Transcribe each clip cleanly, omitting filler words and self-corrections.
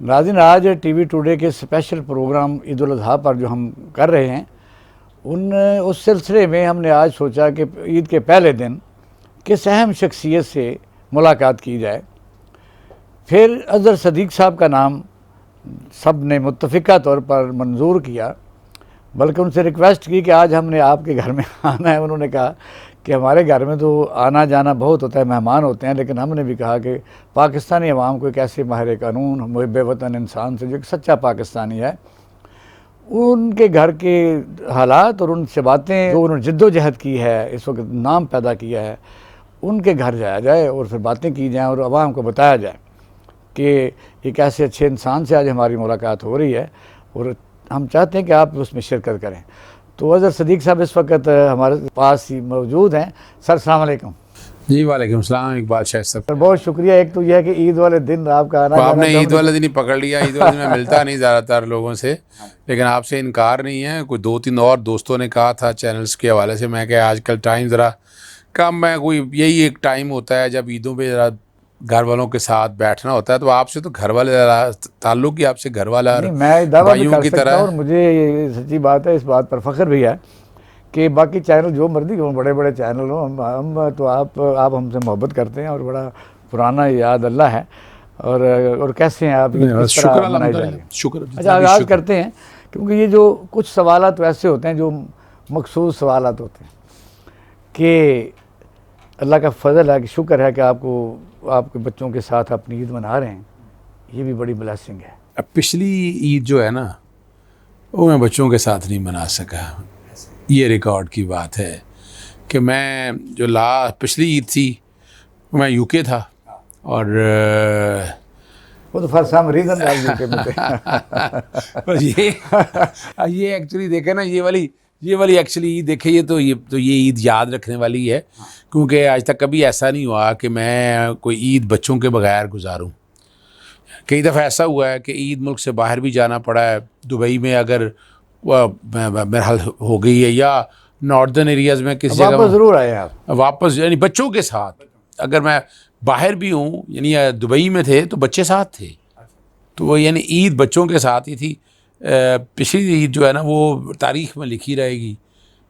नाज़रीन, आज TV today के स्पेशल प्रोग्राम ईद उल अज़हा पर जो हम कर रहे हैं उस सिलसिले में हमने आज सोचा कि ईद के पहले दिन किस अहम शख्सियत से मुलाकात की जाए। फिर अज़हर सदीक़ साहब का नाम सब ने मुत्तफ़िक़ा तौर पर मंजूर किया, बल्कि उनसे रिक्वेस्ट की कि आज हमने आपके घर में आना है। उन्होंने कहा कि हमारे घर में तो आना जाना बहुत होता है, मेहमान होते हैं, लेकिन हमने भी कहा कि पाकिस्तानी अवाम को एक ऐसे माहिर कानून मुहिब वतन इंसान से जो एक सच्चा पाकिस्तानी है, उनके घर के हालात और उनसे बातें जो उन्होंने जद्दोजहद की है, इस वक्त नाम पैदा किया है, उनके घर जाया जाए और फिर बातें की जाएँ और अवाम को बताया जाए कि एक ऐसे अच्छे इंसान से आज हमारी मुलाकात हो रही है और हम चाहते हैं कि आप उसमें शिरकत करें। तो अज़हर सदीक़ साहब इस वक्त हमारे पास ही मौजूद हैं। सर अस्सलाम वालेकुम। जी वालेकुम सलाम इकबाल शाह साहब। बहुत शुक्रिया। एक तो यह है कि ईद वाले दिन आपका आना, आपने ईद वाले दिन ही पकड़ लिया। ईद वाले दिन मैं मिलता नहीं ज़्यादातर लोगों से, लेकिन आपसे इनकार नहीं है। कोई 2-3 और दोस्तों ने कहा था चैनल्स के हवाले से, मैं क्या आजकल टाइम ज़रा कम है, कोई यही एक टाइम होता है जब ईदों पे ज़रा घर वालों के साथ बैठना होता है। तो आपसे तो घर वाले ताल्लुक़ ही आपसे घर वाला और मैं दावा भी भाइयों कर की सकता तरह हूँ और मुझे ये सच्ची बात है, इस बात पर फ़ख्र भी है कि बाकी चैनल जो मर्जी हों, बड़े बड़े चैनल हों, हम तो आप हमसे मोहब्बत करते हैं और बड़ा पुराना याद अल्लाह है। और कैसे हैं आप? शुक्र मनाई जा रही है। शुक्र। अच्छा, आगाज़ करते हैं, क्योंकि ये जो कुछ सवालात तो ऐसे होते हैं जो मखसूस सवालात होते हैं कि अल्लाह का फ़ज़ल है कि शुक्र है कि आपके बच्चों के साथ अपनी ईद मना रहे हैं, ये भी बड़ी ब्लेसिंग है। अब पिछली ईद जो है ना, वो मैं बच्चों के साथ नहीं मना सका। ये रिकॉर्ड की बात है कि मैं जो पिछली ईद थी मैं यूके था और वो तो फॉर सम रीज़न यूके में थे। ये एक्चुअली देखे ना, ये वाली एक्चुअली ईद देखे, ये ईद याद रखने वाली है, क्योंकि आज तक कभी ऐसा नहीं हुआ कि मैं कोई ईद बच्चों के बगैर गुजारूं। कई दफ़ा ऐसा हुआ है कि ईद मुल्क से बाहर भी जाना पड़ा है। दुबई में अगर मेरा हाल हो गई है, या नॉर्दर्न एरियाज़ में किसी जगह वापस ज़रूर आए आप? वापस यानी बच्चों के साथ। अगर मैं बाहर भी हूँ, यानी दुबई में थे तो बच्चे साथ थे, तो वो यानी ईद बच्चों के साथ ही थी। पिछली ईद जो है ना, वो तारीख़ में लिखी रहेगी,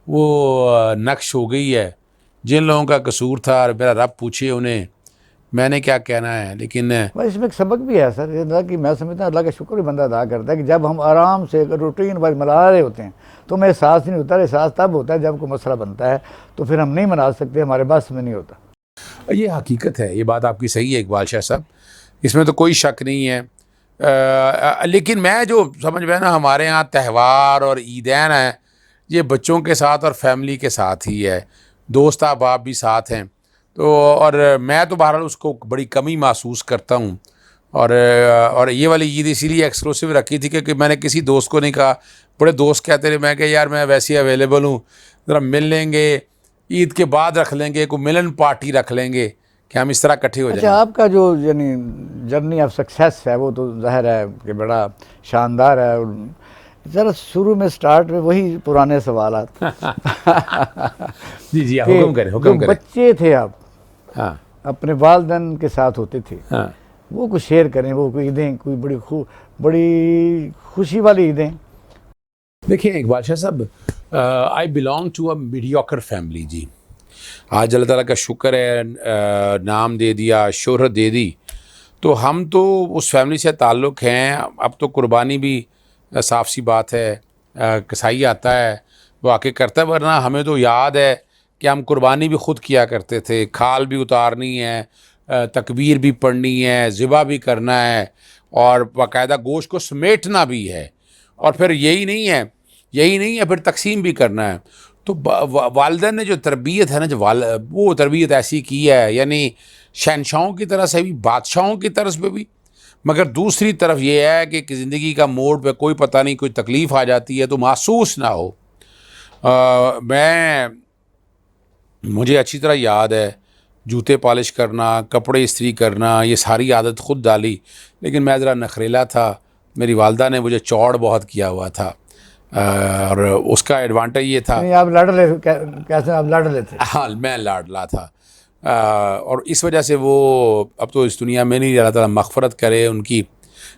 वो नक्श हो गई है। जिन लोगों का कसूर था, मेरा रब पूछे उन्हें, मैंने क्या कहना है। लेकिन बस इसमें एक सबक भी है सर, अल्लाह की, मैं समझता हूँ अल्लाह का शुक्र भी बंदा अदा करता है कि जब हम आराम से रूटीन वाइज मना रहे होते हैं तो हमें एहसास नहीं होता। एहसास तब होता है जब कोई मसला बनता है, तो फिर हम नहीं मना सकते, हमारे बस में नहीं होता। ये हकीकत है, ये बात आपकी सही है इकबाल शाह साहब, इसमें तो कोई शक नहीं है। लेकिन मैं जो समझ में ना, हमारे यहाँ त्यौहार और ईदैन है, ये बच्चों के साथ और फैमिली के साथ ही है। दोस्त अहबाब भी साथ हैं, तो और मैं तो बहरहाल उसको बड़ी कमी महसूस करता हूँ। और ये वाली ईद इसीलिए एक्सक्लूसिव रखी थी क्योंकि मैंने किसी दोस्त को नहीं कहा। बड़े दोस्त कहते रहे, मैं कहा यार मैं वैसे ही अवेलेबल हूँ, ज़रा मिल लेंगे, ईद के बाद रख लेंगे, कोई मिलन पार्टी रख लेंगे कि हम इस तरह इकट्ठे हो जाएंगे। अच्छा, आपका जो यानी जर्नी ऑफ सक्सेस है वो तो ज़ाहिर है कि बड़ा शानदार है। और ज़रा शुरू में स्टार्ट में वही पुराने सवाल जी हुक्म करें। बच्चे थे आप, हाँ, अपने वालिदैन के साथ होते थे, हाँ, वो कुछ शेयर करें, वो कोई ईदें, कोई बड़ी खुशी वाली ईदें। देखिए इकबाल शाह साहब, I belong to a mediocre family जी। आज अल्लाह ताला का शुक्र है, नाम दे दिया, शोहरत दे दी, तो हम तो उस फैमिली से ताल्लुक़ हैं। अब तो कुर्बानी भी साफ़ सी बात है, कसाई आता है वो आके करता है, वरना हमें तो याद है कि हम कुर्बानी भी ख़ुद किया करते थे। खाल भी उतारनी है, तकबीर भी पढ़नी है, ज़िबा भी करना है और बाकायदा गोश्त को समेटना भी है, और फिर यही नहीं है फिर तकसीम भी करना है। तो वालिदैन ने जो तरबियत है ना, वो तरबियत ऐसी की है, यानी शहनशाहों की तरह से भी, बादशाहों की तरफ पे भी, मगर दूसरी तरफ ये है कि ज़िंदगी का मोड़ पे कोई पता नहीं, कोई तकलीफ़ आ जाती है तो महसूस ना हो। मुझे अच्छी तरह याद है, जूते पॉलिश करना, कपड़े इस्त्री करना, ये सारी आदत ख़ुद डाली। लेकिन मैं ज़रा नखरेला था, मेरी वालदा ने मुझे चौड़ बहुत किया हुआ था, और उसका एडवांटेज ये था। आप लाडले, कैसे आप लाडले थे? हाँ, मैं लाडला था, और इस वजह से वो अब तो इस दुनिया में नहीं, अल्लाह ताला मग़फ़िरत करे उनकी,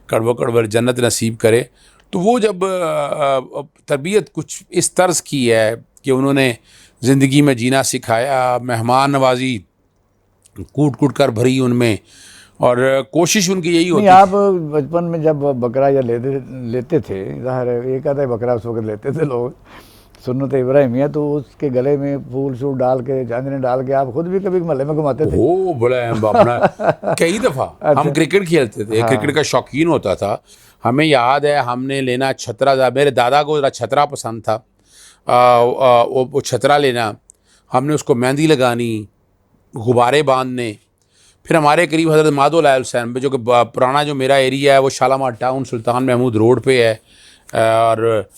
कड़वा कड़वा जन्नत नसीब करे। तो वो जब तरबियत कुछ इस तर्ज की है कि उन्होंने ज़िंदगी में जीना सिखाया, मेहमान नवाजी कूट कूट कर भरी उनमें, और कोशिश उनकी यही होती नहीं, आप बचपन में जब बकरा या लेते थे, ज़ाहिर है एक आधा बकरा उस वक्त लेते थे लोग, सुन्नत इब्राहिमिया, तो उसके गले में फूल शूल डाल के, चांदनी डाल के आप खुद भी कभी महल्ले में घुमाते थे। वो बड़ा अपना कई दफ़ा हम क्रिकेट खेलते थे, क्रिकेट का शौकीन होता था। हमें याद है हमने लेना छतरा, मेरे दादा को ज़रा छतरा पसंद था, वो छतरा लेना, हमने उसको मेहंदी लगानी, गुब्बारे बांधने। फिर हमारे करीब हज़रत माधो लाल हुसैन पे, जो कि पुराना जो मेरा एरिया है वो शालामार टाउन सुल्तान महमूद रोड पे है, और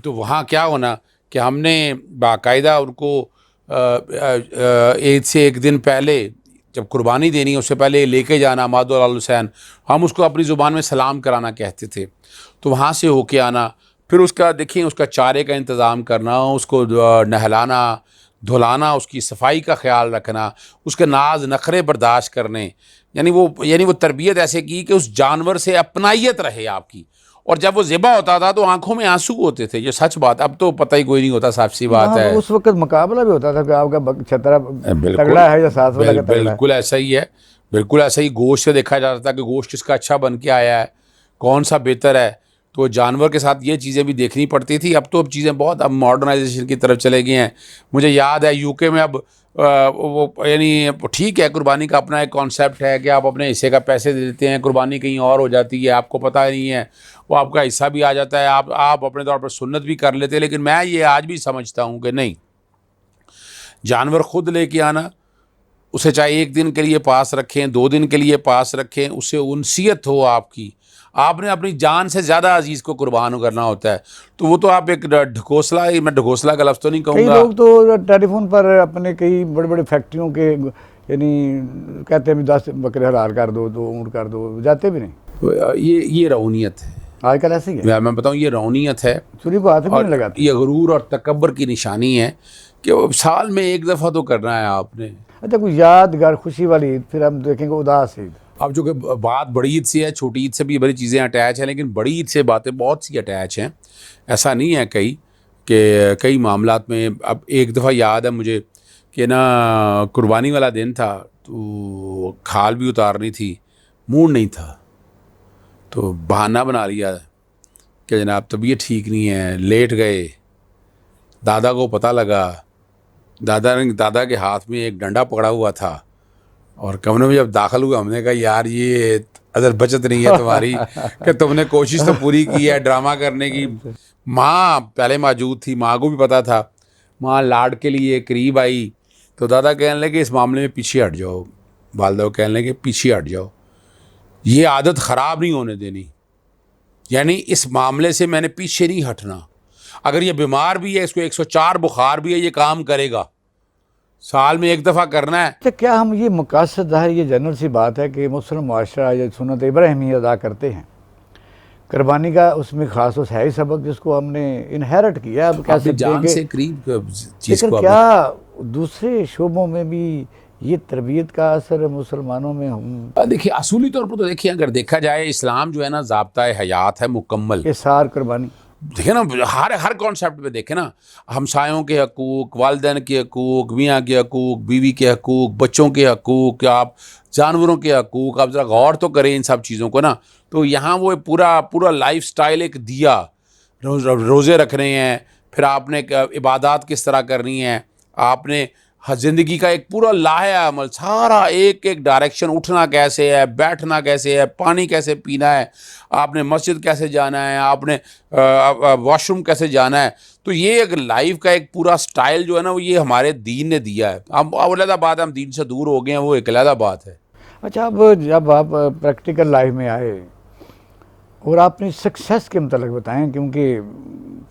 तो वहाँ क्या होना कि हमने बाकायदा उनको ईद से एक दिन पहले जब कुर्बानी देनी है उससे पहले लेके जाना माधो लाल हुसैन, हम उसको अपनी ज़ुबान में सलाम कराना कहते थे। तो वहाँ से होके आना, फिर उसका देखिए उसका चारे का इंतज़ाम करना, उसको नहलाना धुलाना, उसकी सफाई का ख्याल रखना, उसके नाज नखरे बर्दाश्त करने, यानी वो तरबियत ऐसे की कि उस जानवर से अपनाइयत रहे आपकी। और जब वो ज़िबा होता था तो आंखों में आंसू होते थे, ये सच बात। अब तो पता ही कोई नहीं होता, साफ सी बात है। उस वक्त मुकाबला भी होता था कि आपका छतरा तगड़ा है या साथ वाला का तगड़ा है। बिल्कुल ऐसा ही है, बिल्कुल ऐसा ही। गोश्त से देखा जाता था कि गोश्त किसका अच्छा बन के आया है, कौन सा बेहतर है। तो जानवर के साथ ये चीज़ें भी देखनी पड़ती थी। अब तो चीज़ें बहुत अब मॉडर्नाइजेशन की तरफ चले गए हैं। मुझे याद है यूके में अब वो यानी ठीक है, कुर्बानी का अपना एक कॉन्सेप्ट है कि आप अपने हिस्से का पैसे दे देते हैं, कुर्बानी कहीं और हो जाती है, आपको पता नहीं है, वो आपका हिस्सा भी आ जाता है, आप अपने तौर पर सुन्नत भी कर लेते हैं। लेकिन मैं ये आज भी समझता हूँ कि नहीं, जानवर खुद लेके आना, उसे चाहे एक दिन के लिए पास रखें, 2 दिन के लिए पास रखें, उससे उनसियत हो आपकी, आपने अपनी जान से ज़्यादा अजीज़ को कुर्बान करना होता है। तो वो तो आप एक ढकोसला ही, मैं ढकोसला का लफ्ज़ तो नहीं कई कहूँगा। लोग तो टेलीफोन पर अपने कई बड़े बड़े फैक्ट्रियों के यानी कहते हैं 10 बकरे हलाल कर दो, 2 ऊँट कर दो, जाते भी नहीं। ये रौनियत है आजकल ऐसे ही है। मैं बताऊँ, ये रौनियत है, छुरी को हाथ में और नहीं लगाते। ये गरूर और तकब्बर की निशानी है कि वो साल में एक दफ़ा तो करना है आपने। अच्छा, कुछ यादगार खुशी वाली ईद, फिर हम देखेंगे उदास ईद। अब जो कि बात बड़ी ईद से है, छोटी ईद से भी बड़ी चीज़ें अटैच हैं, लेकिन बड़ी ईद से बातें बहुत सी अटैच हैं। ऐसा नहीं है कई मामलात में। अब एक दफ़ा याद है मुझे कि ना कुर्बानी वाला दिन था, तो खाल भी उतारनी थी, मूड नहीं था, तो बहाना बना लिया कि जनाब तबीयत ठीक नहीं है, लेट गए। दादा को पता लगा, दादा के हाथ में एक डंडा पकड़ा हुआ था, और कमरे में जब दाखिल हुआ हमने कहा यार ये अदर बचत नहीं है तुम्हारी कि तुमने कोशिश तो पूरी की है ड्रामा करने की। माँ पहले मौजूद थी, माँ को भी पता था, माँ लाड के लिए करीब आई, तो दादा कहने लगे इस मामले में पीछे हट जाओ, वालदा कहने लगे पीछे हट जाओ, ये आदत ख़राब नहीं होने देनी, यानी इस मामले से मैंने पीछे नहीं हटना। अगर ये बीमार भी है, इसको 104 बुखार भी है, ये काम करेगा, साल में एक दफ़ा करना है। अच्छा, क्या हम ये मकासद है, ये जनरल सी बात है कि मुस्लिम मुआशरा या सुन्नत इब्राहिमी अदा करते हैं, कुर्बानी का उसमें खास उस है ही सबक जिसको हमने इनहेरिट किया, अब कैसे जान से करीब चीज़ को। क्या दूसरे शोबों में भी ये तरबियत का असर मुसलमानों में हम देखिए असूली तौर पर तो देखिए, अगर देखा जाए इस्लाम जो है ना ज़ाब्ता हयात है मुकम्मल। ये सार कुर्बानी देखे ना, हर कॉन्सेप्ट पे देखे ना, हमसायों के हकूक़, वालिदैन के हकूक़, मियाँ के हकूक़, बीवी के हकूक़, बच्चों के हकूक़, आप जानवरों के हकूक़, आप ज़रा गौर तो करें इन सब चीज़ों को ना। तो यहाँ वो पूरा लाइफ स्टाइल एक दिया, रोज़े रखने हैं, फिर आपने इबादत किस तरह करनी है, आपने ज़िंदगी का एक पूरा लाया अमल, सारा एक एक डायरेक्शन, उठना कैसे है, बैठना कैसे है, पानी कैसे पीना है, आपने मस्जिद कैसे जाना है, आपने वॉशरूम कैसे जाना है। तो ये एक लाइफ का एक पूरा स्टाइल जो है ना, वो ये हमारे दीन ने दिया है। हम अलग बात है, हम दीन से दूर हो गए हैं, वो एक अलग बात है। अच्छा, अब जब आप प्रैक्टिकल लाइफ में आए और आपने सक्सेस के मतलब बताएं, क्योंकि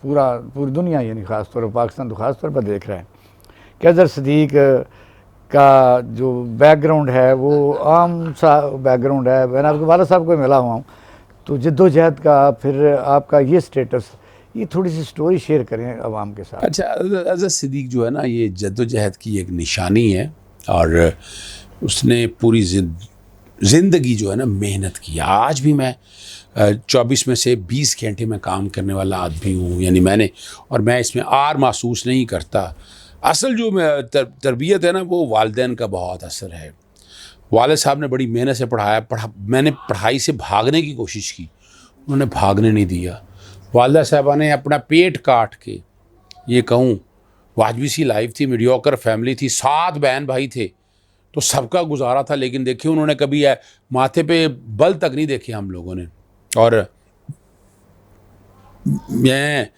पूरी दुनिया यानी ख़ास तौर पर पाकिस्तान तो ख़ास तौर पर देख रहा है कि अज़हर सिद्दीक का जो बैकग्राउंड है वो आम सा बैकग्राउंड है। मैंने आपके वाला साहब को मिला हुआ हूँ, तो जद्दोजहद का, फिर आपका ये स्टेटस, ये थोड़ी सी स्टोरी शेयर करें आवाम के साथ। अच्छा, अज़हर सिद्दीक जो है ना, ये जद्दोजहद की एक निशानी है, और उसने पूरी ज़िंदगी जो है ना मेहनत की। आज भी मैं 24 में से 20 घंटे में काम करने वाला आदमी हूँ, यानी मैं इसमें आर महसूस नहीं करता। असल जो तरबियत है ना वो वालिदैन का बहुत असर है। वालिद साहब ने बड़ी मेहनत से मैंने पढ़ाई से भागने की कोशिश की, उन्होंने भागने नहीं दिया। वालिदा साहबा ने अपना पेट काट के, ये कहूँ वाजबी सी लाइफ थी, मीडियोकर फैमिली थी, 7 बहन भाई थे, तो सबका गुजारा था। लेकिन देखिए उन्होंने कभी माथे पे बल तक नहीं देखे हम लोगों ने। और मैं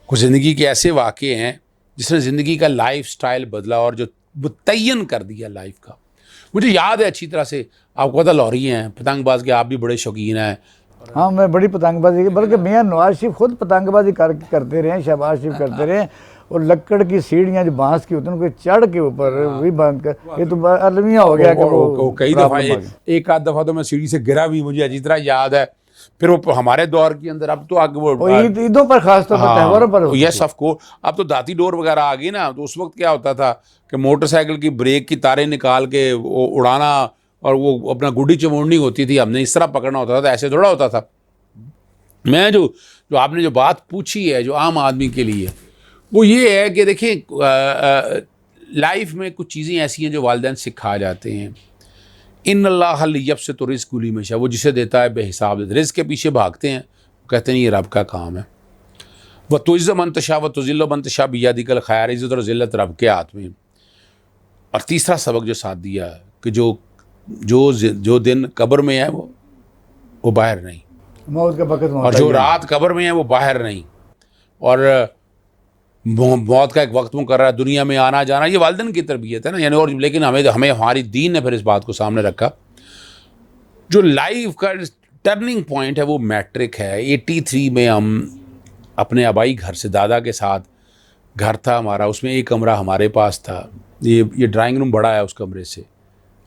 कुछ ज़िंदगी के ऐसे वाक़े हैं जिसने ज़िंदगी का लाइफ स्टाइल बदला और जो मुतय्यन कर दिया लाइफ का। मुझे याद है अच्छी तरह से, आपको पता लॉरी हैं, पतंगबाज के, आप भी बड़े शौकीन हैं। हाँ, मैं बड़ी पतंगबाजी की, बल्कि मियाँ नवाज शरीफ खुद पतंगबाजी करते रहे, शहबाज शरीफ करते रहे। और लक्कड़ की सीढ़ियाँ जो बांस की होती हैं उनको चढ़ के ऊपर भी बांध कर, ये तो अलमिया हो गया कि वो कई दफ़ा एक आध दफ़ा तो मैं सीढ़ी से गिरा भी, मुझे अच्छी तरह याद है। फिर वो हमारे दौर के अंदर, अब तो आगे वो ईदों पर खास तौर पर त्योहारों पर, यस ऑफ कोर्स, अब तो दाती डोर वगैरह आ गई ना। तो उस वक्त क्या होता था कि मोटरसाइकिल की ब्रेक की तारें निकाल के वो उड़ाना, और वो अपना गुड्डी चमोड़नी होती थी, हमने इस तरह पकड़ना होता था, ऐसे थोड़ा होता था। मैं जो आपने जो बात पूछी है जो आम आदमी के लिए, वो ये है कि देखिए लाइफ में कुछ चीज़ें ऐसी हैं जो वालिदैन सिखा जाते हैं। इन अल्लाह यब से तो रिज़्क़ कुली में, वो जिसे देता है बेहिसाब देता है। रिज़्क़ के पीछे भागते हैं, कहते हैं ये रब का काम है। व तुइज़्ज़ु मन तशा व तुज़िल्लु मन तशा बियदिकल खैर, इज़्ज़त और ज़िल्लत रब के हाथ में। और तीसरा सबक जो साथ दिया कि जो दिन कब्र में है वो बाहर नहीं, मौत का वक़्त, और जो रात कब्र में है वो बाहर नहीं, और मौत का एक वक्त मुकर्रर है, दुनिया में आना जाना, ये वालिदैन की तरबियत है ना, यानी। और लेकिन हमें हमारी दीन ने फिर इस बात को सामने रखा। जो लाइफ का टर्निंग पॉइंट है वो मैट्रिक है। 83 में हम अपने आबाई घर से, दादा के साथ घर था हमारा, उसमें एक कमरा हमारे पास था। ये ड्राइंग रूम बड़ा है, उस कमरे से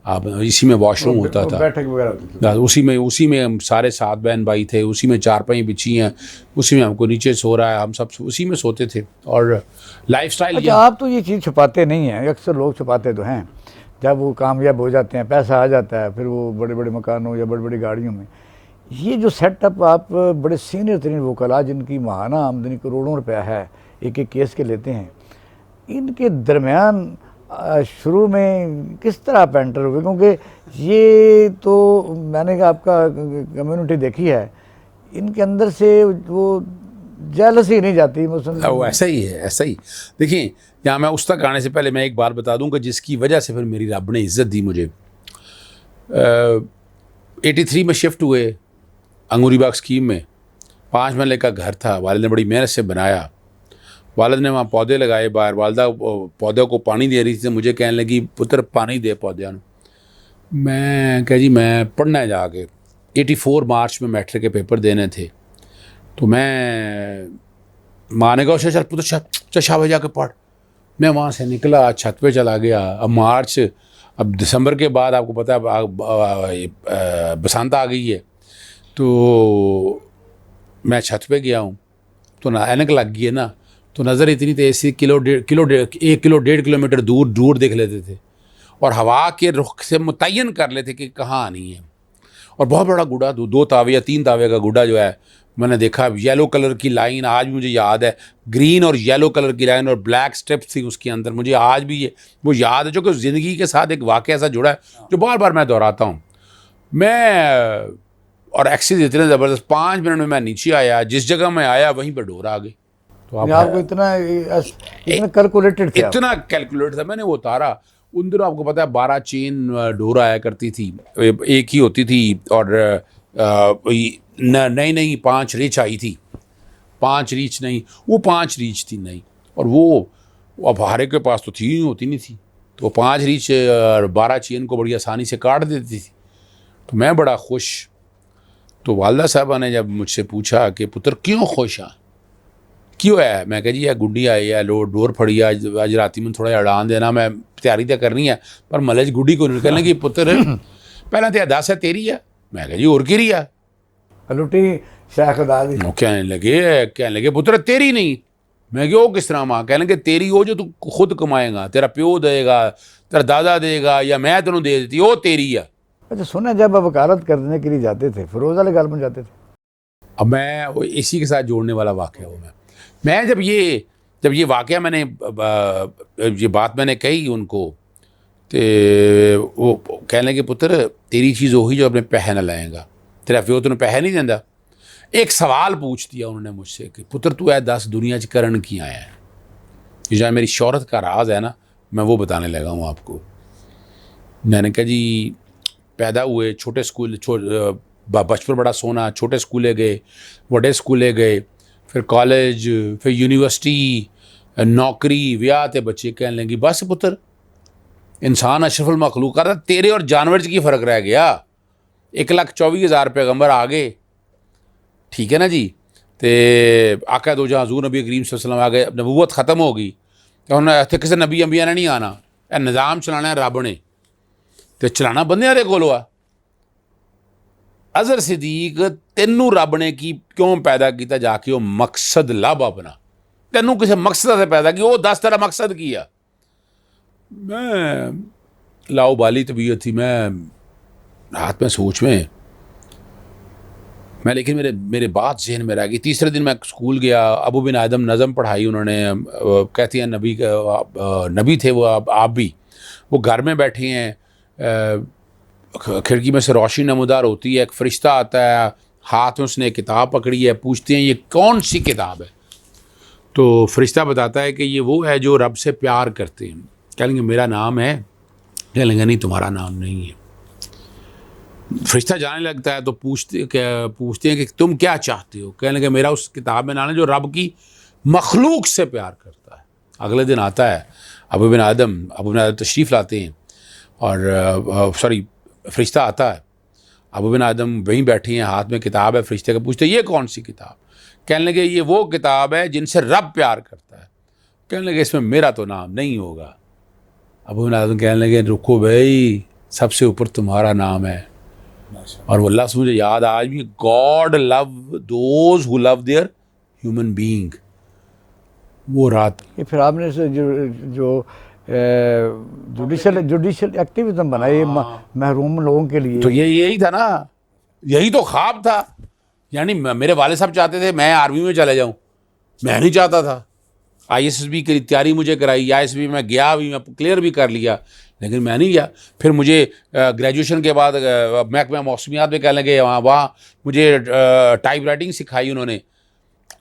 आप, इसी में वॉशरूम होता था, बैठक वगैरह उसी में हम सारे 7 बहन भाई थे, उसी में चारपाई बिछी हैं, उसी में हमको नीचे सो रहा है, हम सब उसी में सोते थे। और लाइफस्टाइल। अच्छा, आप तो ये चीज़ छुपाते नहीं हैं, अक्सर लोग छुपाते तो हैं। जब वो कामयाब हो जाते हैं, पैसा आ जाता है, फिर वो बड़े बड़े मकानों या बड़ी बड़ी गाड़ियों में, ये जो सेटअप आप बड़े सीनियर तरीन वकला जिनकी माहाना आमदनी करोड़ों रुपया है, एक एक केस के लेते हैं, इनके दरमियान शुरू में किस तरह आप एंटर हुए? क्योंकि ये तो मैंने आपका कम्युनिटी देखी है, इनके अंदर से वो जेलसी नहीं जाती। वो ऐसा ही है, ऐसा ही। देखिए, यहाँ मैं उस तक आने से पहले मैं एक बात बता दूं कि जिसकी वजह से फिर मेरी रब ने इज़्ज़त दी मुझे। 83 में शिफ्ट हुए अंगूरी बाग स्कीम में, 5 महले का घर था, वालिद ने बड़ी मेहनत से बनाया। वालिद ने वहाँ पौधे लगाए बाहर, वालिदा पौधों को पानी दे रही थी, मुझे कहने लगी पुत्र पानी दे पौधों। मैं कह जी मैं पढ़ना है जाके। 84 मार्च में मैट्रिक के पेपर देने थे, तो मैं, माँ ने कहा चल पुत्र चल शाबाश जाके पढ़। मैं वहाँ से निकला, छत पे चला गया। अब दिसंबर के बाद आपको पता है बसंत आ गई है, तो मैं छत पे गया हूँ, तो ना ऐनक लग गई है ना, तो नज़र इतनी तेज़ सी, 1 किलो 1.5 किलोमीटर दूर देख लेते थे, और हवा के रुख से मुतय्यन कर लेते कि कहाँ आनी है। और बहुत बड़ा गुड़ा, 2 तावे या 3 तावे का गुड़ा जो है मैंने देखा, येलो कलर की लाइन, आज भी मुझे याद है, ग्रीन और येलो कलर की लाइन और ब्लैक स्टेप्स थी उसके अंदर, मुझे आज भी वो याद है, जो कि ज़िंदगी के साथ एक वाक़या ऐसा जुड़ा है जो बार बार मैं दोहराता हूँ। और एक्सीज इतने ज़बरदस्त, 5 मिनट में मैं नीचे आया, जिस जगह मैं आया वहीं पर डोर आ गई। तो आपको इतना कैलकुलेटेड था? इतना कैलकुलेटेड था, मैंने वो उतारा। उन दिनों आपको पता है 12 चेन डोर आया करती थी, एक ही होती थी, और नई 5 रीच आई थी, 5 रीच नहीं, वो 5 रीच थी नई, और वो अब हरे के पास तो थी होती नहीं थी, तो 5 रीच 12 चेन को बड़ी आसानी से काट देती थी। तो मैं बड़ा खुश। तो वालिदा साहबा ने जब मुझसे पूछा कि पुत्र क्यों खुश हाँ, क्यों है? मैं कह जी यह गुड्डी आई है, डोर फड़ी आज राती में थोड़ा अड़ान देना, मैं तैयारी तो करनी है, पर मलज गुड्डी को निकलने की पुत्र पहला तो 10 है तेरी है। मैं कह जी और की है लुटी शाखदादी। कहने लगे पुत्र तेरी नहीं। मैं क्या, किस तरह माँ? कहने लगे तेरी हो जो तू खुद कमाएगा, तेरा प्यो देगा, तेरा दादा देगा, या मैं तेनों दे देती, वो तेरी है। अच्छा सुना जब आप वकालत करने के लिए जाते थे फिरोज वाले गाल में जाते थे? अब मैं इसी के साथ जोड़ने वाला वाक़या हूँ मैं जब ये वाक़या मैंने ये बात मैंने कही उनको, तो वो कहने लगे पुत्र तेरी चीज़ वही जो अपने पैसे न लाएगा, तेरा प्यो तूने पैसे नहीं देंदा। एक सवाल पूछ दिया उन्होंने मुझसे कि पुत्र तू है 10 दुनिया च करन की आया है। ये जो मेरी शोहरत का राज है ना, मैं वो बताने लगा हूँ आपको। मैंने कहा जी पैदा हुए छोटे स्कूल, बचपन बड़ा सोना, छोटे स्कूले गए, बड़े स्कूले गए, फिर कॉलेज, फिर यूनिवर्सिटी, नौकरी, ब्याह ते बच्चे। कहने लगी बस पुत्र इंसान अशरफुल मखलूक कर, तेरे और जानवर च की फ़र्क रह गया। 1,24,000 पैगंबर आ गए, ठीक है ना जी, तो आका दो जहाँ हज़ूर नबी करीम सल्लल्लाहु अलैहि वसल्लम आ गए, नबूवत ख़त्म हो गई, तो उन्हें इत्थे किसी नबी अंबिया ने नहीं आना, यह निज़ाम चलाना रब ने, तो चलाना बंदे दे कोल आ। अज़र सिद्दीक तेनू रब ने की क्यों पैदा किया, जाके वो मकसद लभ अपना, तेनू किसी मकसद से पैदा किया, वो दस तेरा मकसद की है। मैं लाओबाली तबीयत थी, मैं रात में सोच में मैं, लेकिन मेरे बात जहन में रह गई। तीसरे दिन मैं स्कूल गया, अबू बिन आदम नज़म पढ़ाई उन्होंने, कहती हैं नबी थे वो, आप भी, वो घर में बैठे हैं, खिड़की में से रोशनी नमूदार होती है, एक फ़रिश्ता आता है, हाथ में उसने किताब पकड़ी है, पूछते हैं ये कौन सी किताब है, तो फ़रिश्ता बताता है कि ये वो है जो रब से प्यार करते हैं। कहेंगे मेरा नाम है, कहेंगे नहीं तुम्हारा नाम नहीं है। फ़रिश्ता जाने लगता है तो पूछते हैं कि तुम क्या चाहते हो, कहने लगे मेरा उस किताब में नाम है जो रब की मखलूक से प्यार करता है। अगले दिन आता है अबू बिन आदम तशरीफ़ लाते हैं, और फ़रिश्ता आता है, अबू बिन आदम वहीं बैठे हैं, हाथ में किताब है, फ़रिश्ते को पूछते ये कौन सी किताब, कहने लगे ये वो किताब है जिनसे रब प्यार करता है। कहने लगे इसमें मेरा तो नाम नहीं होगा। अबू बिन आदम कहने लगे रुको भाई, सबसे ऊपर तुम्हारा नाम है। और वो लफ्ज़ मुझे याद आज भी, God love those who love their human being. वो रात ये फिर आपने जो जुडिशल एक्टिविज्म बनाई महरूम लोगों के लिए, तो यही था ना, यही तो ख्वाब था। यानी मेरे वाले साहब चाहते थे मैं आर्मी में चले जाऊं, मैं नहीं चाहता था। ISSB की तैयारी मुझे कराई, ISSB में गया भी, मैं क्लियर भी कर लिया, लेकिन मैं नहीं गया। फिर मुझे ग्रेजुएशन के बाद महकमा मौसमियात में कहने लगे, वहाँ मुझे टाइप राइटिंग सिखाई उन्होंने।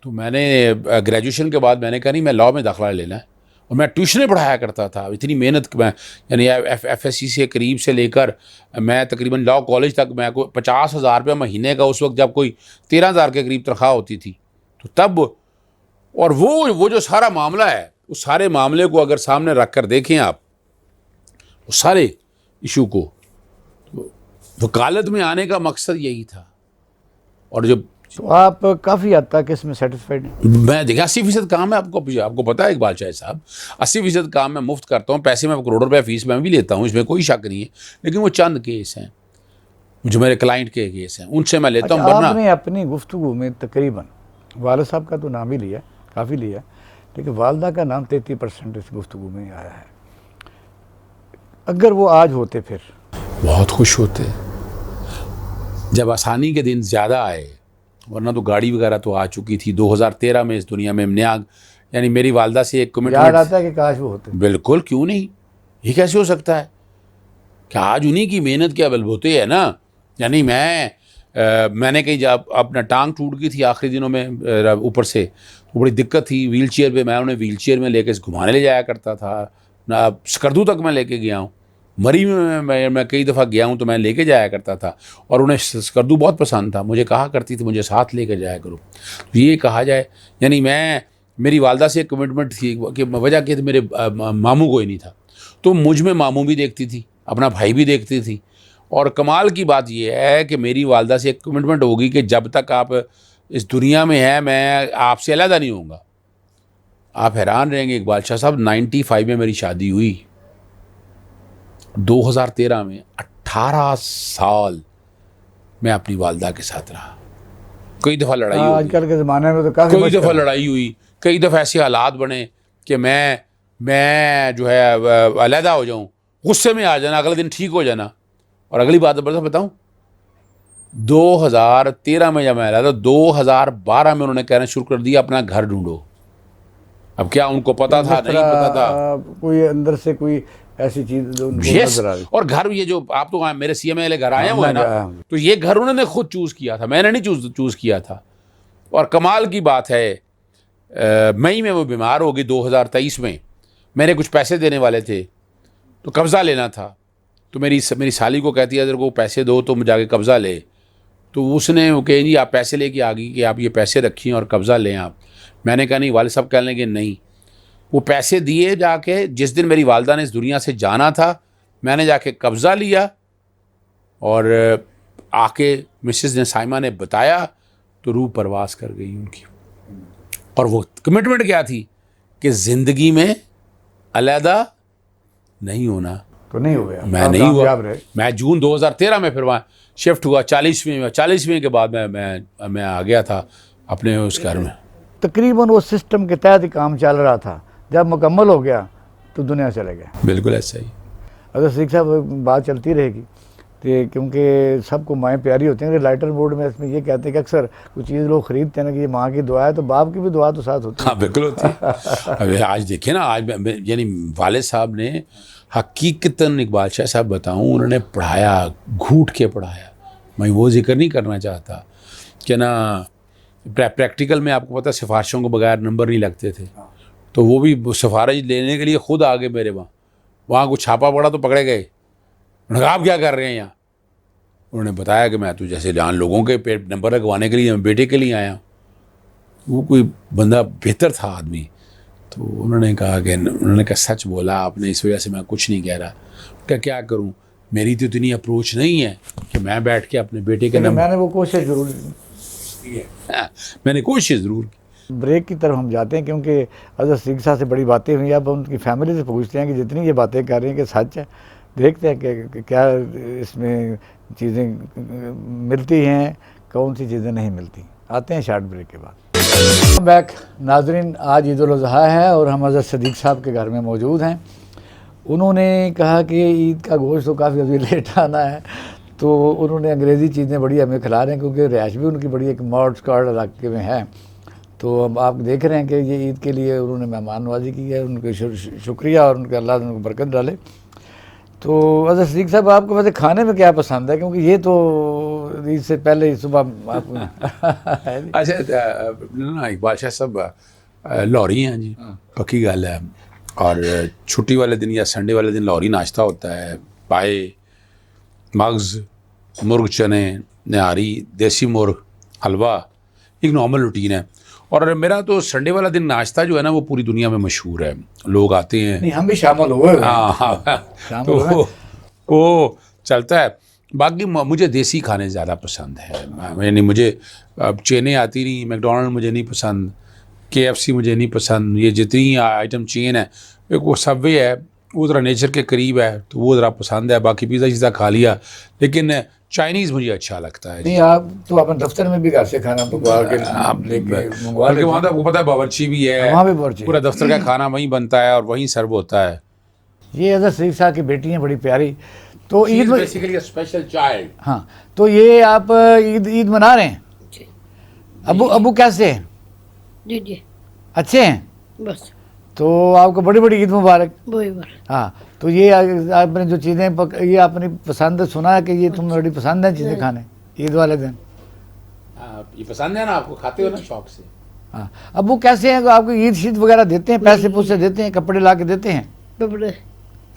तो मैंने ग्रेजुएशन के बाद मैंने कहा नहीं मैं लॉ में दाखिला लेना है, और मैं ट्यूशनें पढ़ाया करता था। इतनी मेहनत मैं, यानी FSC से करीब से लेकर मैं तकरीबन लॉ कॉलेज तक, मैं को 50,000 रुपये महीने का, उस वक्त जब कोई 13,000 के करीब तनख्वाह होती थी, तो तब, और वो जो सारा मामला है, उस सारे मामले को अगर सामने रख कर देखें आप, उस सारे इशू को, तो वकालत में आने का मकसद यही था। और जब तो आप काफ़ी हद तक इसमें सेटिस्फाइड हैं? मैं देखिए 80% काम है, आपको पता है इकबाल शाह साहब, 80% काम मैं मुफ्त करता हूँ, पैसे मैं करोड़ों रुपये फीस मैं भी लेता हूँ, इसमें कोई शक नहीं है, लेकिन वो चंद केस हैं जो मेरे क्लाइंट के केस हैं, उनसे मैं लेता हूँ। वरना आपने अपनी गुफ्तगू में तकरीबन वालिद साहब का तो नाम ही लिया, काफ़ी लिया, लेकिन वालदा का नाम 33% इस गुफ्तगू में आया है। अगर वो आज होते फिर बहुत खुश होते, जब आसानी के दिन ज़्यादा आए, वरना तो गाड़ी वगैरह तो आ चुकी थी। 2013 में इस दुनिया में नियाग, यानी मेरी वालदा से एक कमिटमेंट, याद आता है कि काश वो होते। बिल्कुल, क्यों नहीं, ये कैसे हो सकता है कि आज उन्हीं की मेहनत के बलबूते है ना। यानी मैंने कहीं जब अपना टांग टूट गई थी आखिरी दिनों में ऊपर से, तो बड़ी दिक्कत थी, व्हील चेयर पर, मैं उन्हें व्हील चेयर में लेके घुमाने ले जाया करता था ना, स्कर्दू तक मैं लेके गया हूँ, मरी में मैं कई दफ़ा गया हूँ, तो मैं लेके जाया करता था, और उन्हें स्कर्दू बहुत पसंद था, मुझे कहा करती थी मुझे साथ लेके जाया करो। तो ये कहा जाए, यानी मेरी वालदा से एक कमिटमेंट थी कि वजह कि मेरे मामू कोई नहीं था, तो मुझ में मामू भी देखती थी, अपना भाई भी देखती थी। और कमाल की बात यह है कि मेरी वालदा से एक कमिटमेंट होगी कि जब तक आप इस दुनिया में हैं मैं आपसे अलहदा नहीं होऊंगा। आप हैरान रहेंगे इकबाल शाह साहब, 95 में मेरी शादी हुई, 2013 में 18 साल मैं अपनी वालदा के साथ रहा। कई दफ़ा लड़ाई हुई, आजकल के ज़माने में तो काफ़ी कई दफ़ा लड़ाई हुई, कई दफ़ा ऐसे हालात बने कि मैं जो है अलहदा हो जाऊं, गुस्से में आ जाना, अगले दिन ठीक हो जाना, और अगली बात बताऊं, 2013 में जब मैं आया था, 2012 में उन्होंने कहना शुरू कर दिया अपना घर ढूंढो। अब क्या उनको पता था, नहीं पता था, कोई अंदर से कोई ऐसी चीज जो उनको यस। नजर आ रही। और घर ये जो आप तो मेरे सीएमए वाले घर आए हुए हैं ना, हाँ। तो ये घर उन्होंने खुद चूज किया था, मैंने नहीं चूज किया था। और कमाल की बात है, मई में वो बीमार हो गई 2023 में। मैंने कुछ पैसे देने वाले थे तो कब्ज़ा लेना था, तो मेरी साली को कहती है तेरे को पैसे दो तो जाके कब्ज़ा ले। तो उसने वो कही जी आप पैसे लेके आ गई कि आप ये पैसे रखिए और कब्ज़ा लें आप। मैंने कहा नहीं, वाले साहब कह लेंगे नहीं। वो पैसे दिए जाके, जिस दिन मेरी वालदा ने इस दुनिया से जाना था, मैंने जाके कब्ज़ा लिया और आके मिसेस ने साइमा ने बताया तो रूह परवास कर गई उनकी। और वो कमिटमेंट क्या थी कि ज़िंदगी में अलहदा नहीं होना। तो नहीं हो गया, मैं आप नहीं हुआ। कामयाब रहे। मैं जून 2013 में फिर वहाँ शिफ्ट हुआ। 40वीं के बाद मैं आ गया था अपने उस घर में। तकरीबन वो सिस्टम के तहत ही काम चल रहा था, जब मुकम्मल हो गया तो दुनिया चले गए। बिल्कुल ऐसा ही। अगर सिख साहब बात चलती रहेगी तो, क्योंकि सबको माएँ प्यारी होती हैं। लाइटर बोर्ड में इसमें ये कहते हैं कि अक्सर कुछ चीज़ लोग ख़रीदते हैं ना कि ये माँ की दुआ है, तो बाप की भी दुआ तो साथ होती है। हाँ बिल्कुल होती है। अभी आज देखिए ना, आज यानी वाले साहब ने हकीकतन, इकबाल शाह साहब बताऊँ, उन्होंने पढ़ाया, घूट के पढ़ाया। मैं वो जिक्र नहीं करना चाहता कि ना प्रैक्टिकल में आपको पता सिफारिशों को बगैर नंबर नहीं लगते थे, तो वो भी सिफारिश लेने के लिए खुद आ गए मेरे वहाँ कुछ छापा पड़ा तो पकड़े गए। उन्होंने कहा आप क्या कर रहे हैं यहाँ? उन्होंने बताया कि मैं तो जैसे जान लोगों के पेट नंबर लगवाने के लिए, बेटे के लिए आया। वो कोई बंदा बेहतर था आदमी, तो उन्होंने कहा सच बोला आपने, इस वजह से मैं कुछ नहीं कह रहा। क्या करूँ, मेरी तो इतनी अप्रोच नहीं है कि मैं बैठ के अपने बेटे के नंबर। मैंने वो कोशिश जरूर मैंने कोशिश ज़रूर की। ब्रेक की तरफ हम जाते हैं, क्योंकि हज़रत सिख साहब से बड़ी बातें हुई। अब उनकी फैमिली से पूछते हैं कि जितनी ये बातें कर रही हैं कि सच है। देखते हैं कि क्या इसमें चीज़ें मिलती हैं, कौन सी चीज़ें नहीं मिलती। आते हैं शॉर्ट ब्रेक के बाद। बैक नाजरीन, आज ईद उल अज़हा है और हम हज़रत सदीक़ साहब के घर में मौजूद हैं। उन्होंने कहा कि ईद का गोश्त तो काफ़ी अभी लेट आना है, तो उन्होंने अंग्रेज़ी चीज़ें बड़ी हमें खिला रहे हैं, क्योंकि रिहाइश भी उनकी बड़ी एक मॉड स्कॉर्ड इलाके में है। तो अब आप देख रहे हैं कि ये ईद के लिए उन्होंने मेहमान नवाजी की है। उनके शुक्रिया और उनके अल्लाह उनको बरकत डाले। तो हज़रत सिद्दीक़ साहब, आपको वैसे खाने में क्या पसंद है? क्योंकि ये तो ईद से पहले ही सुबह आप अच्छा ना इकबाल शाह साहब लाहौरी हैं जी, पक्की गल है। और छुट्टी वाले दिन या संडे वाले दिन लाहौरी नाश्ता होता है। पाए, मग्ज़, मुर्ग चने, निहारी, देसी मुर्ग, हलवा, एक नॉर्मल रूटीन है। और मेरा तो संडे वाला दिन नाश्ता जो है ना वो पूरी दुनिया में मशहूर है। लोग आते हैं, नहीं हम भी शामिल हुए। हाँ, तो वो चलता है। बाकी मुझे देसी खाने ज़्यादा पसंद है। यानी मुझे चेनें आती नहीं, मैकडोनल्ड मुझे नहीं पसंद, KFC मुझे नहीं पसंद। ये जितनी आइटम चेन है, एक वो सबवे है, वो ज़रा नेचर के करीब है तो वो ज़रा पसंद है। बाकी पिज़्ज़ा शीज़ा खा लिया, लेकिन चाइनीज़ मुझे अच्छा लगता है। नहीं आप तो अपने दफ्तर में भी घर से खाना मंगवा के मंगवा लेते हैं। वहाँ तो आपको पता है बावर्ची भी है, वहाँ भी बावर्ची, पूरा दफ्तर का खाना वहीं बनता है और वहीं सर्व होता है। ये हज़रत सिद्दीक़ साहब की बेटी हैं, बड़ी प्यारी। तो ईद में बेसिकली स्पेशल चाइल्ड। हाँ, तो ये आप ईद मना रहे हैं? अबू कैसे हैं? जी अच्छे हैं? बस तो आपको बड़ी बड़ी ईद मुबारक। वही बार। हाँ, तो ये आपने जो चीज़ें ये आपने पसंद सुना है कि ये तुम्हें बड़ी पसंद है चीज़ें खाने ईद वाले दिन? ये पसंद है ना आपको, खाते हो ना शौक से? हाँ, अब वो कैसे हैं? आपको ईद शीद वगैरह देते हैं, पैसे पूसे देते हैं, कपड़े ला के देते हैं, कपड़े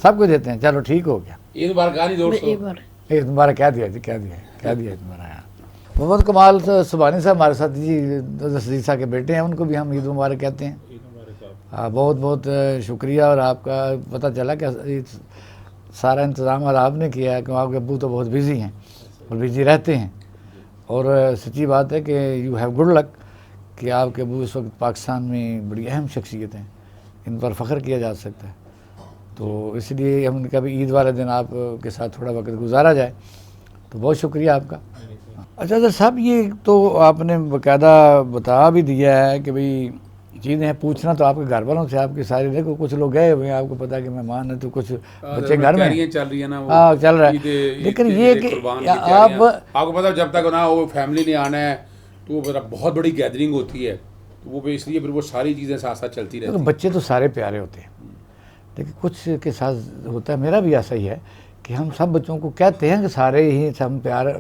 सब कुछ देते हैं? चलो ठीक हो गया। ईद मुबारक कहानी दोस्तों। ईद मुबारक क्या दिया तुम्हारा यहाँ। मोहम्मद कमाल सुबानी साहब हमारे साथ जी, सदीक़ साहब के बेटे हैं, उनको भी हम ईद मुबारक कहते हैं। हाँ, बहुत बहुत शुक्रिया। और आपका पता चला कि सारा इंतज़ाम और आपने किया है, क्योंकि आपके अब्बू तो बहुत बिज़ी हैं और बिज़ी रहते हैं। और सच्ची बात है कि यू हैव गुड लक कि आपके अब्बू इस वक्त पाकिस्तान में बड़ी अहम शख्सियत हैं, इन पर फ़ख्र किया जा सकता है। तो इसलिए हमने कहा ईद वाले दिन आप के साथ थोड़ा वक्त गुजारा जाए, तो बहुत शुक्रिया आपका। अच्छा सर साहब, ये तो आपने बाकायदा बता भी दिया है कि भाई चीज़ें हैं, पूछना तो आपके घर वालों से, आपके सारे देखो कुछ लोग गए हुए हैं, आपको पता है कि मेहमान है, तो कुछ बच्चे घर में हैं। चल रही है ना वो, हाँ चल रहा है, लेकिन ये कि आप आपको पता है जब तक ना वो फैमिली नहीं आना है तो वो बहुत बड़ी गैदरिंग होती है, तो वो इसलिए फिर वो सारी चीज़ें साथ साथ चलती रहती हैं। बच्चे तो सारे प्यारे होते हैं, लेकिन कुछ के साथ होता है, मेरा भी ऐसा ही है कि हम सब बच्चों को कहते हैं कि सारे ही सब प्यार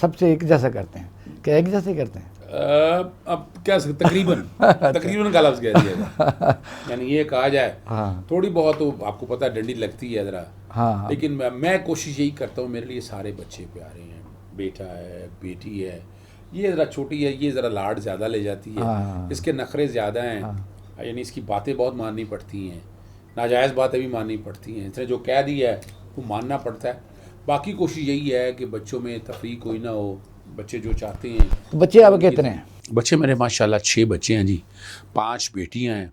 सबसे एक जैसा करते हैं, क्या एक जैसे ही करते हैं? अब क्या तकरीबन तकरीबन का लफ्ज़ कह दिया जाए, यानी ये कहा जाए। हाँ थोड़ी बहुत तो आपको पता है डंडी लगती है ज़रा, हाँ, लेकिन मैं कोशिश यही करता हूँ, मेरे लिए सारे बच्चे प्यारे हैं। बेटा है, बेटी है, ये ज़रा छोटी है, ये ज़रा लाड ज़्यादा ले जाती है, हाँ। इसके नखरे ज़्यादा हैं, यानी इसकी बातें बहुत माननी पड़ती हैं, नाजायज़ बातें भी माननी पड़ती हैं, इसने जो कह दिया है वो मानना पड़ता है। बाकी कोशिश यही है कि बच्चों में तफरीक कोई ना हो, बच्चे जो चाहते हैं। तो बच्चे आप कितने हैं? बच्चे मेरे माशाल्लाह 6 बच्चे हैं जी, 5 बेटियां हैं,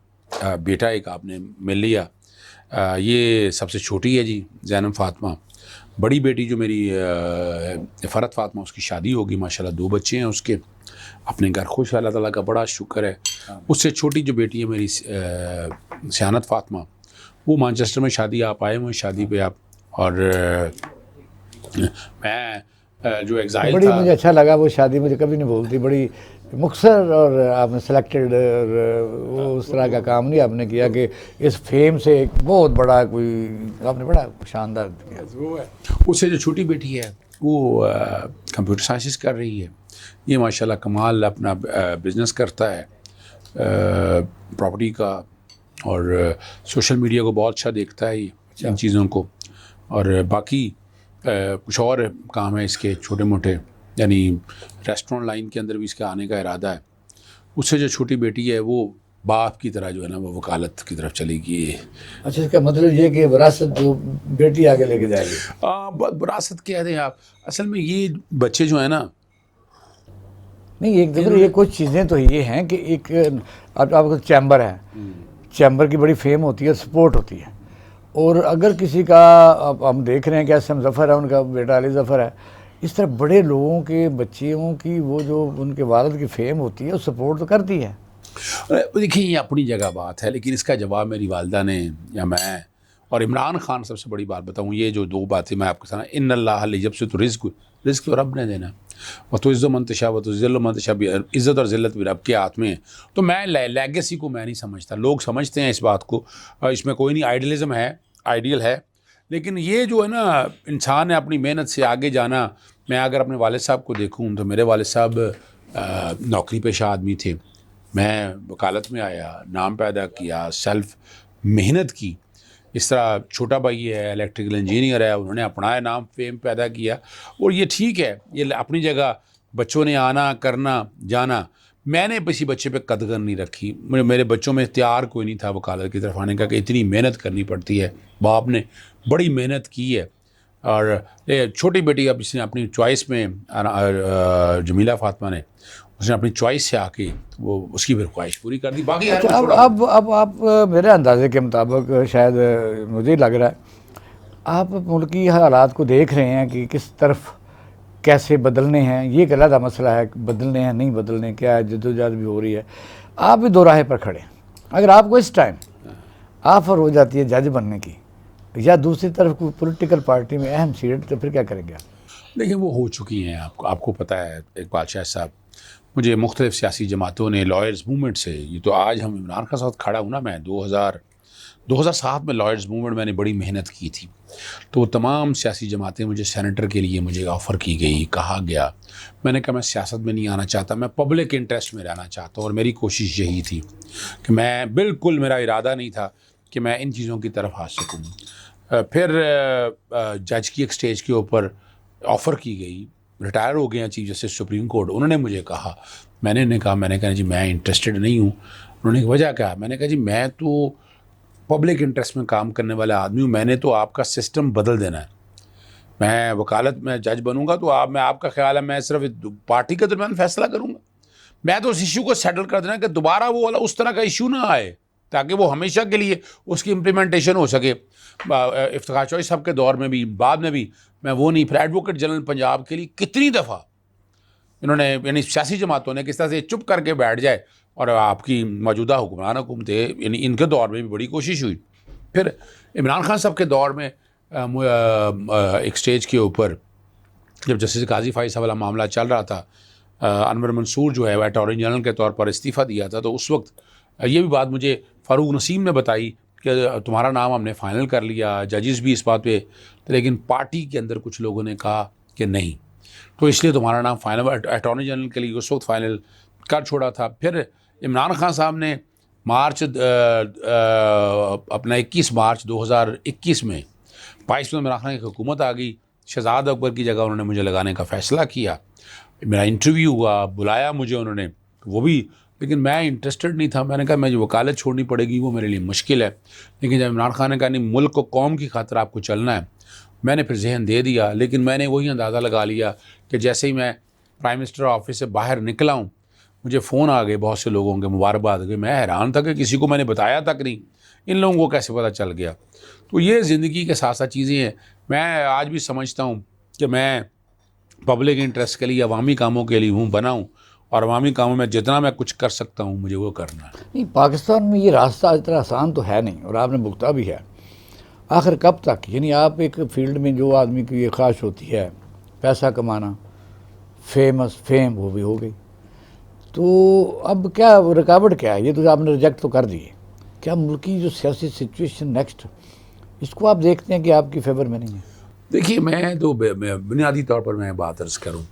बेटा एक आपने मिल लिया, ये सबसे छोटी है जी ज़ैनब फ़ातिमा। बड़ी बेटी जो मेरी फ़रत फ़ातिमा, उसकी शादी होगी माशाल्लाह, 2 बच्चे हैं उसके, अपने घर खुश है, अल्लाह ताला का बड़ा शुक्र है। उससे छोटी जो बेटी है मेरी सियानत फ़ातिमा, वो मैनचेस्टर में शादी, आप आए हुए शादी पे आप, और मैं जो एग्जाइल बड़ी था, मुझे अच्छा लगा वो शादी, मुझे कभी नहीं भूलती, बड़ी मुख्तसर, और आपने सिलेक्टेड, और वो उस तरह का काम नहीं आपने किया कि इस फेम से एक बहुत बड़ा कोई, आपने बड़ा शानदार किया। वो है। उससे जो छोटी बेटी है वो कंप्यूटर साइंसेस कर रही है, ये माशाल्लाह कमाल अपना बिज़नेस करता है प्रॉपर्टी का, और सोशल मीडिया को बहुत अच्छा देखता है ये इन चीज़ों को, और बाकी कुछ और काम है इसके छोटे मोटे, यानी रेस्टोरेंट लाइन के अंदर भी इसके आने का इरादा है। उससे जो छोटी बेटी है वो बाप की तरह जो है ना वो वकालत की तरफ चली गई। अच्छा, इसका मतलब ये कि विरासत जो बेटी आगे लेके जाएगी? विरासत कह दें आप, असल में ये बच्चे जो है ना, नहीं, एक देखो ये कुछ चीज़ें तो ये हैं कि एक आपका चैम्बर है, चैम्बर की बड़ी फेम होती है, सपोर्ट होती है, और अगर किसी का, अब हम देख रहे हैं कि एस.एम. ज़फ़र है, उनका बेटा अली ज़फ़र है, इस तरह बड़े लोगों के बच्चियों की वो जो उनके वालिद की फेम होती है वो सपोर्ट तो करती है। देखिए ये अपनी जगह बात है, लेकिन इसका जवाब मेरी वालदा ने या मैं और इमरान खान, सबसे बड़ी बात बताऊँ, ये जो 2 बातें मैं आपके साथ, इन्नल्लाह जब से तो रिज़्क़ तो रब ने देना, व तो इज़्ज़ो मंतशा व तो ज़िल्लो मंतशा, भी इज़्ज़त और ज़िल्लत भी रब के हाथ में है। तो मैं लेगेसी को मैं नहीं समझता, लोग समझते हैं इस बात को, इसमें कोई नहीं, आइडियलिज़म है, आइडियल है, लेकिन ये जो है ना, इंसान ने अपनी मेहनत से आगे जाना। मैं अगर अपने वालिद साहब को देखूँ तो मेरे वालिद साहब नौकरी पेशा आदमी थे, मैं वकालत में आया, नाम पैदा किया, सेल्फ मेहनत की। इस तरह छोटा भाई है, इलेक्ट्रिकल इंजीनियर है, उन्होंने अपना नाम फेम पैदा किया, और ये ठीक है, ये अपनी जगह। बच्चों ने आना करना जाना, मैंने किसी बच्चे पे कदर नहीं रखी, मेरे बच्चों में इख्तियार कोई नहीं था वकालत की तरफ आने का, कि इतनी मेहनत करनी पड़ती है। बाप ने बड़ी मेहनत की है, और ये छोटी बेटी अब इसने अपनी चॉइस में, जमीला फ़ातिमा ने, उसने अपनी चॉइस से आके वो उसकी भी ख्वाहिश पूरी कर दी। बाकी अच्छा, अब आप मेरे अंदाजे के मुताबिक, शायद मुझे लग रहा है, आप मुल्की हालात को देख रहे हैं कि किस तरफ कैसे बदलने हैं, ये एक अलग मसला है, बदलने हैं नहीं बदलने, क्या है, जद्दोजहद भी हो रही है, आप भी दो राहे पर खड़े हैं। अगर आपको इस टाइम ऑफर हो जाती है जज बनने की, या दूसरी तरफ कोई पॉलिटिकल पार्टी में अहम सीट, तो फिर क्या करेंगे आप? देखिए वो हो चुकी हैं, आपको पता है इकबाल शाह साहब, मुझे मुख्तलिफ सियासी जमातों ने, लॉयर्स मूवमेंट से, ये तो आज हम इमरान खान साथ खड़ा हूँ ना, मैं 2007 में लॉयर्स मूवमेंट मैंने बड़ी मेहनत की थी, तो तमाम सियासी जमातें, मुझे सेनेटर के लिए मुझे ऑफ़र की गई, कहा गया, मैंने कहा मैं सियासत में नहीं आना चाहता, मैं पब्लिक इंटरेस्ट में रहना चाहता हूँ, और मेरी कोशिश यही थी कि मैं बिल्कुल, मेरा इरादा नहीं था कि मैं इन चीज़ों की तरफ आ सकूँ। फिर जज की एक स्टेज के ऊपर ऑफ़र की गई, रिटायर हो गए हैं चीफ जस्टिस सुप्रीम कोर्ट, उन्होंने मुझे कहा, मैंने कहा जी मैं इंटरेस्टेड नहीं हूँ। उन्होंने कहा वजह क्या? मैंने कहा जी मैं तो पब्लिक इंटरेस्ट में काम करने वाला आदमी हूँ, मैंने तो आपका सिस्टम बदल देना है। मैं वकालत में जज बनूंगा तो आपका ख्याल है मैं सिर्फ पार्टी के दरमियान फैसला करूँगा? मैं तो उस इशू को सेटल कर देना कि दोबारा वो वाला उस तरह का इशू ना आए, ताकि वो हमेशा के लिए उसकी इम्प्लीमेंटेशन हो सके। इफ्तिखार चौधरी साहब के दौर में भी, बाद में भी मैं वो नहीं। फिर एडवोकेट जनरल पंजाब के लिए कितनी दफ़ा इन्होंने यानी सियासी जमातों ने किस तरह से चुप करके बैठ जाए और आपकी मौजूदा हुक्मरान थे, यानी इनके दौर में भी बड़ी कोशिश हुई। फिर इमरान खान साहब के दौर में एक स्टेज के ऊपर जब जस्टिस काजी फाइज साहब वाला मामला चल रहा था, अनवर मंसूर जो है अटॉर्नी जनरल के तौर पर इस्तीफ़ा दिया था, तो उस वक्त ये भी बात मुझे फ़ारूक नसीम ने बताई कि तुम्हारा नाम हमने फ़ाइनल कर लिया, जजेस भी इस बात पे, लेकिन पार्टी के अंदर कुछ लोगों ने कहा कि नहीं, तो इसलिए तुम्हारा नाम फाइनल अटॉर्नी जनरल के लिए उस वक्त फ़ाइनल कर छोड़ा था। फिर इमरान खान साहब ने मार्च अपना 21 मार्च 2021 में 22 में इमरान खान की हुकूमत आ गई, शहजाद अकबर की जगह उन्होंने मुझे लगाने का फ़ैसला किया। मेरा इंटरव्यू हुआ, बुलाया मुझे उन्होंने, वो भी, लेकिन मैं इंटरेस्टेड नहीं था। मैंने कहा मैं जो वकालत छोड़नी पड़ेगी वो मेरे लिए मुश्किल है। लेकिन जब इमरान खान ने कहा नहीं, मुल्क को कौम की खातिर आपको चलना है, मैंने फिर जहन दे दिया। लेकिन मैंने वही अंदाज़ा लगा लिया कि जैसे ही मैं प्राइम मिनिस्टर ऑफिस से बाहर निकला हूँ, मुझे फ़ोन आ गए बहुत से लोगों के, मुबारकबाद हो गई। मैं हैरान था कि किसी को मैंने बताया तक नहीं, इन लोगों को कैसे पता चल गया। तो ये ज़िंदगी के साथ साथ चीज़ें हैं। मैं आज भी समझता हूँ कि मैं पब्लिक इंटरेस्ट के लिए, अवामी कामों के लिए हूँ बना हूँ, और अवामी कामों में जितना मैं कुछ कर सकता हूँ मुझे वो करना है। नहीं, पाकिस्तान में ये रास्ता इतना आसान तो है नहीं, और आपने भुगता भी है। आखिर कब तक? यानी आप एक फील्ड में जो आदमी की ये ख्वाहिश होती है पैसा कमाना, फेम, वो भी हो गई, तो अब क्या रुकावट क्या है? ये तो आपने रिजेक्ट तो कर दिए। क्या मुल्क की जो सियासी सिचुएशन नेक्स्ट, इसको आप देखते हैं कि आपकी फेवर में नहीं है? देखिए, मैं तो बुनियादी तौर पर मैं बात अर्ज़ करूँ,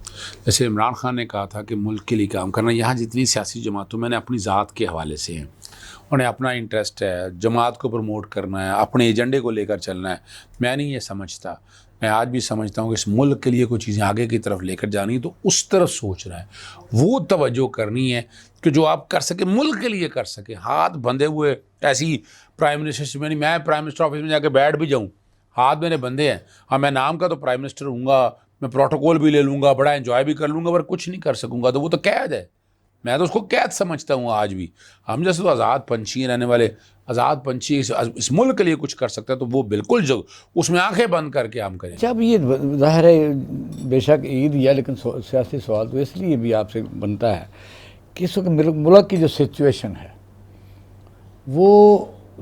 जैसे इमरान खान ने कहा था कि मुल्क के लिए काम करना, यहाँ जितनी सियासी जमातों, मैंने अपनी ज़ात के हवाले से हैं, उन्हें अपना इंटरेस्ट है, जमात को प्रमोट करना है, अपने एजेंडे को लेकर चलना है। मैं नहीं ये समझता, मैं आज भी समझता हूँ कि इस मुल्क के लिए कोई चीज़ें आगे की तरफ लेकर जानी है तो उस तरफ सोचना है, वो तवज्जो करनी है कि जो आप कर सके, मुल्क के लिए कर सके। हाथ बंधे हुए ऐसी प्राइम मिनिस्टर से, मैं प्राइम मिनिस्टर ऑफिस में जाके बैठ भी जाऊँ, हाथ मेरे बंधे हैं, हाँ मैं नाम का तो प्राइम मिनिस्टर हूँगा, मैं प्रोटोकॉल भी ले लूँगा, बड़ा एंजॉय भी कर लूँगा, पर कुछ नहीं कर सकूँगा, तो वो तो कैद है। मैं तो उसको कैद समझता हूँ आज भी। हम जैसे तो आज़ाद पंछी रहने वाले आज़ाद पंछी इस मुल्क के लिए कुछ कर सकते हैं तो वो बिल्कुल जो उसमें आंखें बंद करके हम करें। अच्छा, अब ये ज़ाहिर है बेशक ईद है, लेकिन सियासी सवाल तो इसलिए भी आपसे बनता है कि इस वक्त मुल्क की जो सिचुएशन है वो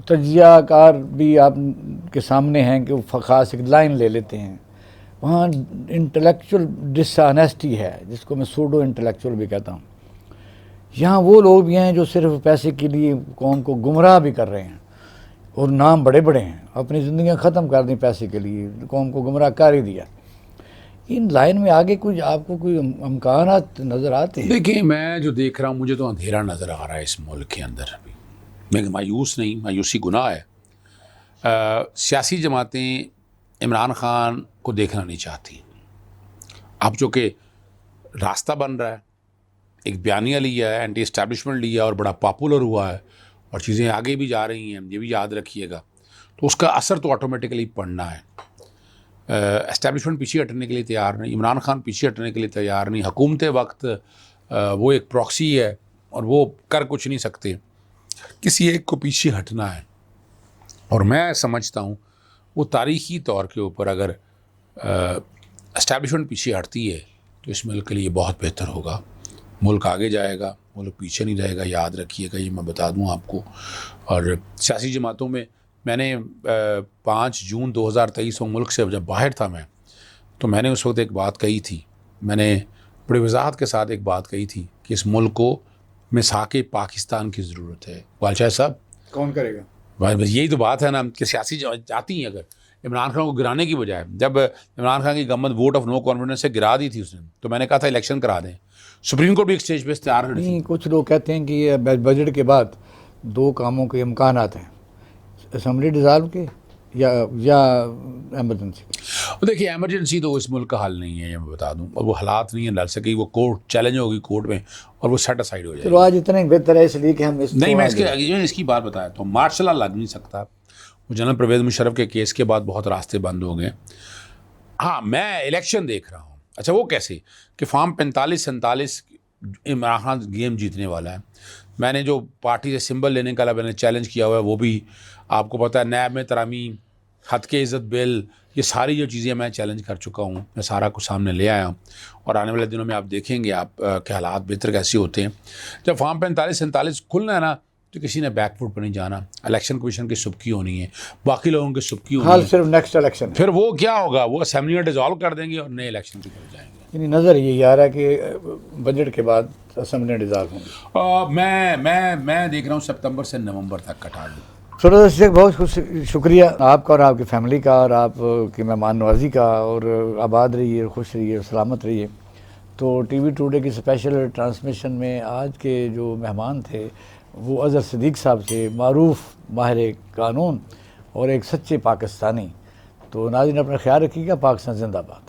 तजियाकार भी आप के सामने हैं कि वो ख़ास एक लाइन ले लेते हैं। वहाँ इंटेलेक्चुअल डिसऑनेस्टी है, जिसको मैं सूडो इंटेलेक्चुअल भी कहता हूँ। यहाँ वो लोग भी हैं जो सिर्फ पैसे के लिए कौम को गुमराह भी कर रहे हैं, और नाम बड़े बड़े हैं, अपनी ज़िंदगियाँ ख़त्म कर दी पैसे के लिए, कौम को गुमराह कर ही दिया। इन लाइन में आगे कुछ आपको कोई इम्कानात नज़र आते हैं? देखिए, मैं जो देख रहा हूँ, मुझे तो अंधेरा नज़र आ रहा है इस मुल्क के अंदर। मैं मायूस नहीं, मायूसी गुनाह है। सियासी जमातें इमरान खान को देखना नहीं चाहती। अब जो कि रास्ता बन रहा है, एक बयानिया लिया है, एंटी इस्टेब्लिशमेंट लिया और बड़ा पॉपुलर हुआ है, और चीज़ें आगे भी जा रही हैं, ये भी याद रखिएगा, तो उसका असर तो ऑटोमेटिकली पड़ना है। इस्टेब्लिशमेंट पीछे हटने के लिए तैयार नहीं, इमरान खान पीछे हटने के लिए तैयार नहीं। हुकूमत वक्त वो एक प्रॉक्सी है और वो कर कुछ नहीं सकते, किसी एक को पीछे हटना है। और मैं समझता हूँ वो तारीख़ी तौर के ऊपर अगर इस्टेब्लिशमेंट पीछे हटती है तो इस मुल्क के लिए बहुत बेहतर होगा। मुल्क आगे जाएगा, मुल्क पीछे नहीं जाएगा, याद रखिएगा, ये मैं बता दूँ आपको। और सियासी जमातों में मैंने 5 जून 2023 को मुल्क से जब बाहर था मैं, तो मैंने उस वक्त एक बात कही थी, मैंने बड़ी वजाहत के साथ एक बात कही थी कि इस मुल्क को मिसाके पाकिस्तान की ज़रूरत है। बादशाह साहब, कौन करेगा? बस यही तो बात है ना कि सियासी जाती हैं अगर इमरान खान को गिराने की बजाय, जब इमरान खान की government vote of no confidence से गिरा दी थी उसने, तो मैंने कहा था इलेक्शन करा दें। सुप्रीम कोर्ट भी एक स्टेज पे तैयार खड़ी थी। कुछ लोग कहते हैं कि ये बजट के बाद 2 कामों के इम्कानात हैं, असम्बली डिज़ाल्व के या एमरजेंसी के। देखिए, एमरजेंसी तो इस मुल्क का हल नहीं है, ये मैं बता दूं, और वो हालात नहीं है लड़ सकी, वो कोर्ट चैलेंज होगी कोर्ट में और वो सेट असाइड हो जाएगी। चलो आज इतने बेहतर है इसलिए कि हम नहीं, मैं इसकी बात बताया तो मार्शल लॉ लग नहीं सकता। वो जनरल परवेज़ मुशर्रफ के केस के बाद बहुत रास्ते बंद हो गए। हाँ, मैं इलेक्शन देख रहा हूँ। अच्छा, वो कैसे कि फॉर्म 45-47 इमरान खान गेम जीतने वाला है। मैंने जो पार्टी से सिंबल लेने का मैंने चैलेंज किया हुआ है, वो भी आपको पता है, नैब में तरामीम, हद के इज़्ज़त बिल, ये सारी जो चीज़ें मैं चैलेंज कर चुका हूँ, मैं सारा कुछ सामने ले आया हूँ और आने वाले दिनों में आप देखेंगे आप के हालात बेहतर कैसे होते हैं। जब फार्म 45-47 खुलना है ना, तो किसी ने बैकफुट पर नहीं जाना। इलेक्शन कमीशन की सुबकी होनी है, बाकी लोगों की सुबकी होनी हाल है। सिर्फ नेक्स्ट इलेक्शन, फिर वो क्या होगा, वो असेंबली में डिज़ोल्व कर देंगे और नए इलेक्शन की तरफ जाएंगे। यानी नज़र यही आ रहा है कि बजट के बाद असेंबली डिज़ॉल्व होंगी। मैं देख रहा हूँ सितंबर से नवंबर तक कटा दूँ। सूरज शेख, बहुत शुक्रिया आपका और आपकी फैमिली का और आपकी मेहमान नवाजी का, और आबाद रहिए, खुश रहिए, सलामत रहिए। तो टीवी टुडे की स्पेशल ट्रांसमिशन में आज के जो मेहमान थे वो अज़हर सिद्दीक़ साहब थे, मारूफ माहिर कानून और एक सच्चे पाकिस्तानी। तो नाज़रीन अपना ख्याल रखिएगा। पाकिस्तान जिंदाबाद।